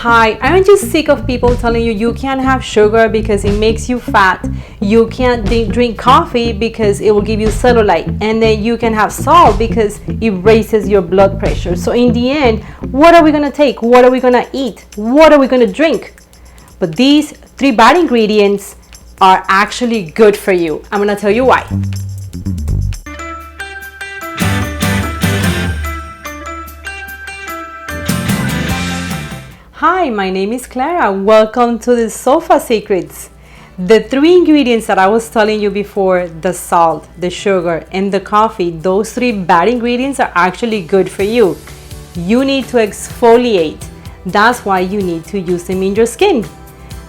Hi, aren't you sick of people telling you you can't have sugar because it makes you fat? You can't drink coffee because it will give you cellulite, and then you can have salt because it raises your blood pressure. So in the end, what are we gonna take? What are we gonna eat? What are we gonna drink? But these 3 bad ingredients are actually good for you. I'm gonna tell you why. Hi, my name is Clara. Welcome to the Sofa Secrets. The 3 ingredients that I was telling you before, the salt, the sugar, and the coffee, those 3 bad ingredients are actually good for you. You need to exfoliate. That's why you need to use them in your skin.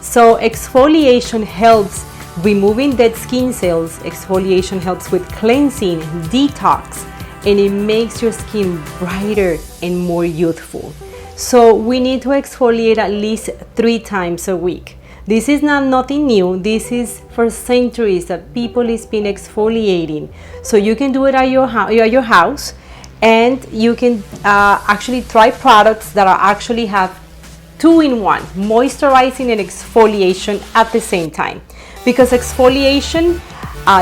So exfoliation helps removing dead skin cells. Exfoliation helps with cleansing, detox, and it makes your skin brighter and more youthful. So we need to exfoliate at least 3 times a week. This is nothing new. This is for centuries that people has been exfoliating. So you can do it at your house, and you can actually try products that are actually have 2-in-1, moisturizing and exfoliation at the same time. Because exfoliation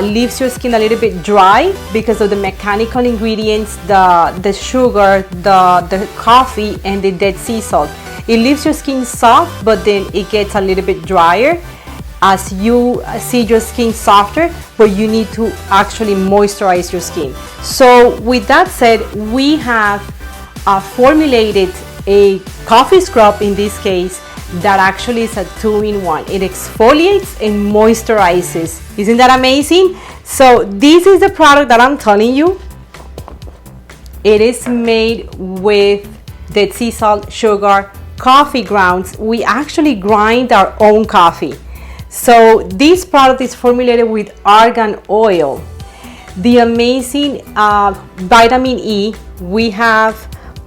leaves your skin a little bit dry because of the mechanical ingredients, the sugar, the coffee, and the dead sea salt. It leaves your skin soft, but then it gets a little bit drier as you see your skin softer, but you need to actually moisturize your skin. So with that said, we have formulated a coffee scrub in this case that actually is a 2-in-1. It exfoliates and moisturizes. Isn't that amazing? So this is the product that I'm telling you. It is made with dead sea salt, sugar, coffee grounds. We actually grind our own coffee. So this product is formulated with argan oil. The amazing vitamin E. We have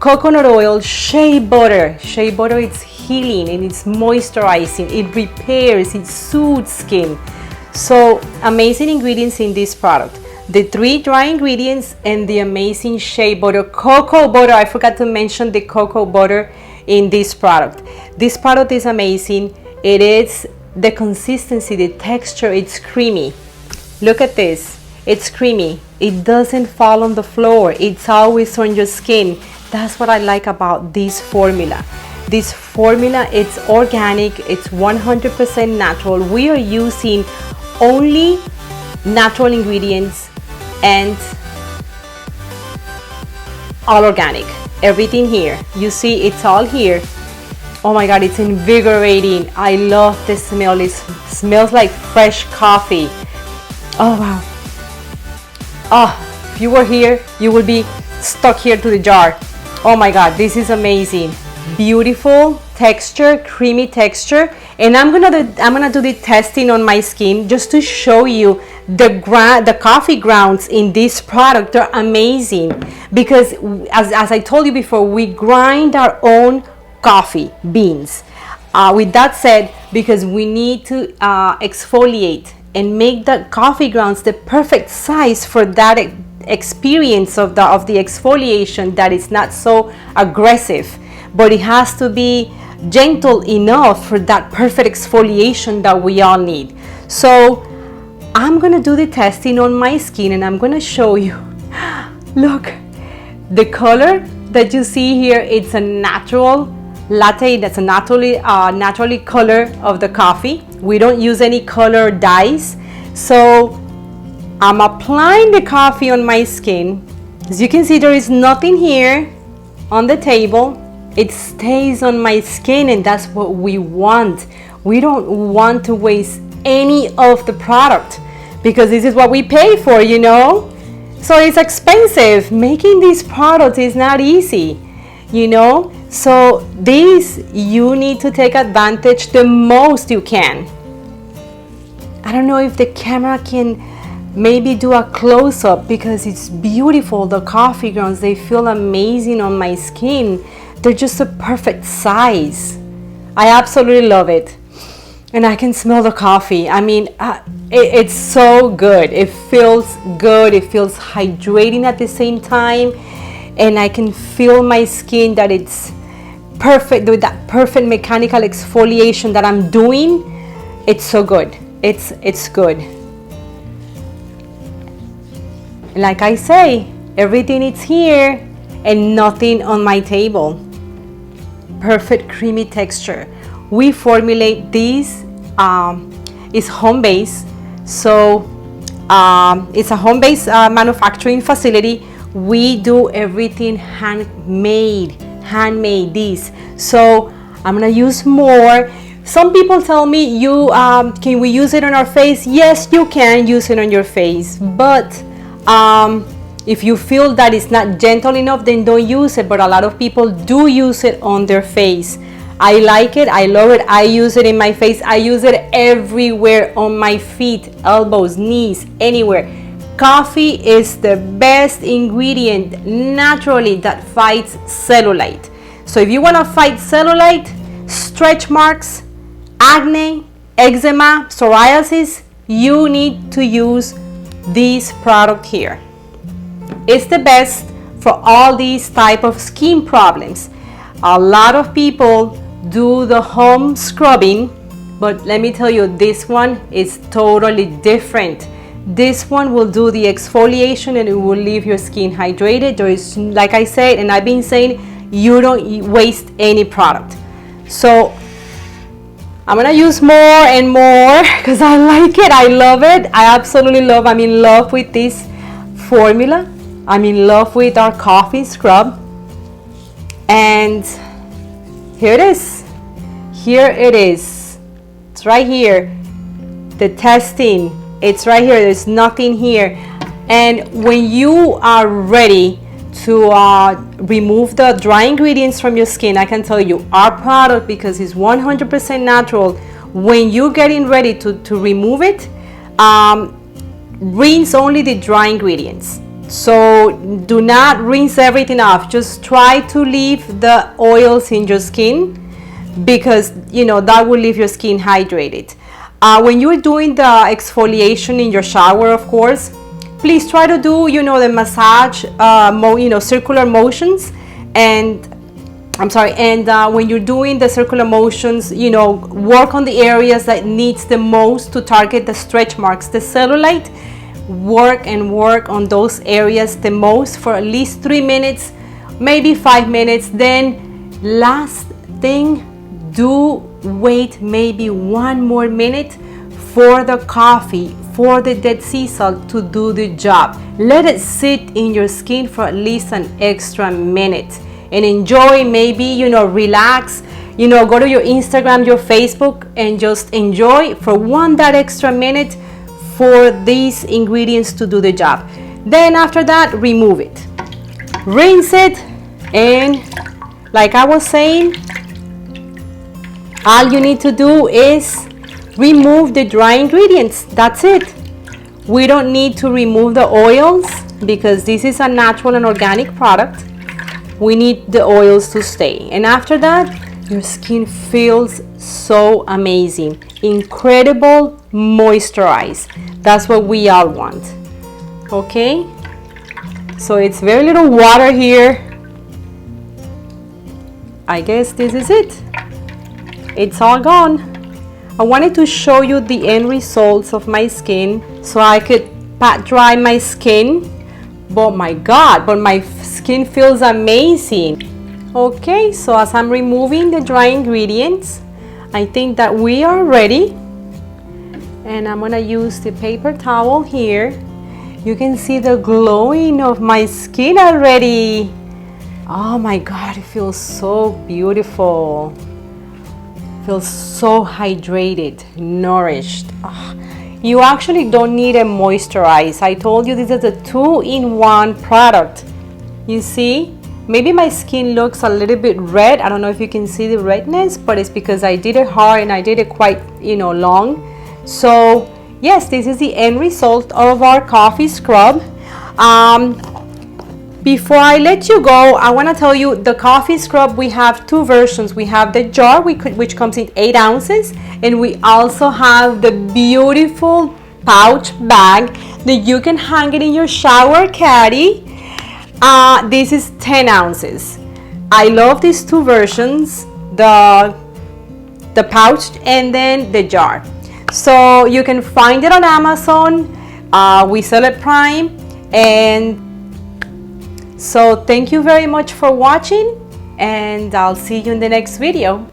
coconut oil, shea butter. Shea butter is healing and it's moisturizing, it repairs, it soothes skin. So amazing ingredients in this product. The 3 dry ingredients and the amazing shea butter, cocoa butter. I forgot to mention the cocoa butter in this product. This product is amazing. It is the consistency, the texture, it's creamy. Look at this, it's creamy. It doesn't fall on the floor. It's always on your skin. That's what I like about this formula. This formula, it's organic, it's 100% natural. We are using only natural ingredients and all organic. Everything here. You see, it's all here. Oh my God, it's invigorating. I love the smell. It smells like fresh coffee. Oh wow. Oh, if you were here, you would be stuck here to the jar. Oh my God, this is amazing. Beautiful texture, creamy texture. And I'm gonna do the testing on my skin just to show you the coffee grounds in this product. They're amazing because as I told you before, we grind our own coffee beans. With that said, because we need to exfoliate and make the coffee grounds the perfect size for that experience of the exfoliation, that is not so aggressive, but it has to be gentle enough for that perfect exfoliation that we all need. So I'm gonna do the testing on my skin and I'm gonna show you. Look, the color that you see here, it's a natural latte. That's a naturally color of the coffee. We don't use any color dyes. So I'm applying the coffee on my skin. As you can see, there is nothing here on the table. It stays on my skin, and that's what we want. We don't want to waste any of the product because this is what we pay for, you know? So it's expensive. Making these products is not easy, you know? So this, you need to take advantage the most you can. I don't know if the camera can maybe do a close-up because it's beautiful. The coffee grounds, they feel amazing on my skin. They're just a perfect size. I absolutely love it. And I can smell the coffee. I mean, it's so good. It feels good. It feels hydrating at the same time. And I can feel my skin that it's perfect, with that perfect mechanical exfoliation that I'm doing. It's so good. It's good. Like I say, everything is here and nothing on my table. Perfect creamy texture. We formulate these, it's home-based, so it's a home-based manufacturing facility. We do everything handmade these. So I'm gonna use more. Some people tell me, can we use it on our face? Yes, you can use it on your face, but if you feel that it's not gentle enough, then don't use it. But a lot of people do use it on their face. I like it, I love it. I use it in my face. I use it everywhere, on my feet, elbows, knees, anywhere. Coffee is the best ingredient naturally that fights cellulite. So if you want to fight cellulite, stretch marks, acne, eczema, psoriasis, you need to use this product here. It's the best for all these type of skin problems. A lot of people do the home scrubbing, but let me tell you, this one is totally different. This one will do the exfoliation and it will leave your skin hydrated. There is, like I said, and I've been saying, you don't waste any product. So I'm gonna use more and more because I like it, I love it, I absolutely love. I'm in love with this formula. I'm in love with our coffee scrub, and here it is. Here it is. It's right here. The testing, it's right here. There's nothing here. And when you are ready to remove the dry ingredients from your skin, I can tell you our product, because it's 100% natural, when you're getting ready to remove it, rinse only the dry ingredients. So do not rinse everything off. Just try to leave the oils in your skin, because that will leave your skin hydrated. When you're doing the exfoliation in your shower, of course, please try to do the massage, circular motions, and when you're doing the circular motions, work on the areas that needs the most to target the stretch marks, the cellulite. Work on those areas the most for at least 3 minutes, maybe 5 minutes. Then last thing, do wait maybe 1 more minute for the coffee, for the Dead Sea salt to do the job. Let it sit in your skin for at least an extra minute and enjoy. Maybe relax, go to your Instagram, your Facebook, and just enjoy for that extra minute for these ingredients to do the job. Then after that, remove it, rinse it, and like I was saying, all you need to do is remove the dry ingredients. That's it. We don't need to remove the oils because this is a natural and organic product. We need the oils to stay, and after that, your skin feels so amazing, incredible, moisturized. That's what we all want. Okay, so it's very little water here. I guess this is it. It's all gone. I wanted to show you the end results of my skin so I could pat dry my skin. But my God, but my skin feels amazing. Okay, so as I'm removing the dry ingredients, I think that we are ready. And I'm gonna use the paper towel here. You can see the glowing of my skin already. Oh my God, it feels so beautiful. Feels so hydrated, nourished. Oh, you actually don't need a moisturize. I told you this is a 2-in-1 product. You see, maybe my skin looks a little bit red. I don't know if you can see the redness, but it's because I did it hard and I did it quite, long. So yes, this is the end result of our coffee scrub. Before I let you go, I want to tell you the coffee scrub, we have 2 versions. We have the jar which comes in 8 ounces, and we also have the beautiful pouch bag that you can hang it in your shower caddy. This is 10 ounces. I love these two versions, the pouch and then the jar. So you can find it on Amazon. We sell it Prime. And so thank you very much for watching, and I'll see you in the next video.